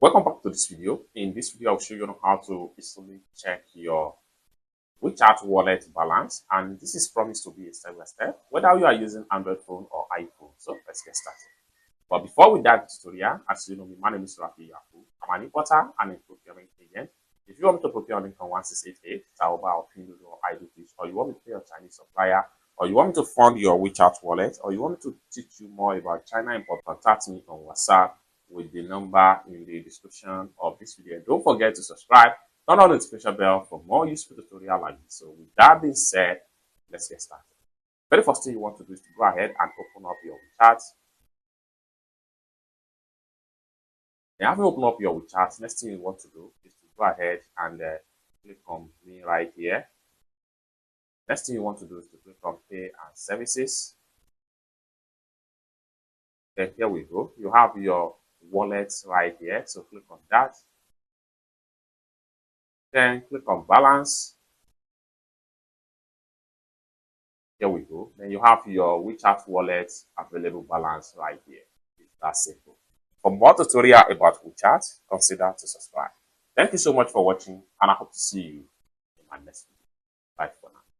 Welcome back to this video. In this video, I'll show you how to easily check your WeChat wallet balance, and this is promised to be a step-by-step, whether you are using Android phone or iPhone. So let's get started. But before we dive into the tutorial, as you know, my name is Rafi Yafu. I'm an importer and a procurement agent. If you want me to procure link on 1688, Taoba or Pinduoduo or IDFish, or you want me to pay a Chinese supplier, or you want me to fund your WeChat wallet, or you want me to teach you more about China import, contact me on WhatsApp with the number in the description of this video. Don't forget to subscribe, turn on the notification bell for more useful tutorial like this. So with that being said, let's get started. Very first thing you want to do is to go ahead and open up your WeChat. Now, having opened up your WeChat, next thing you want to do is to go ahead and click on me right here. Next thing you want to do is to click on Pay and Services. Then here we go. You have your wallet right here, so click on that. Then click on Balance. Here we go. Then you have your WeChat wallet available balance right here. It's that simple. For more tutorial about WeChat, consider to subscribe. Thank you so much for watching, and I hope to see you in my next video. Bye for now.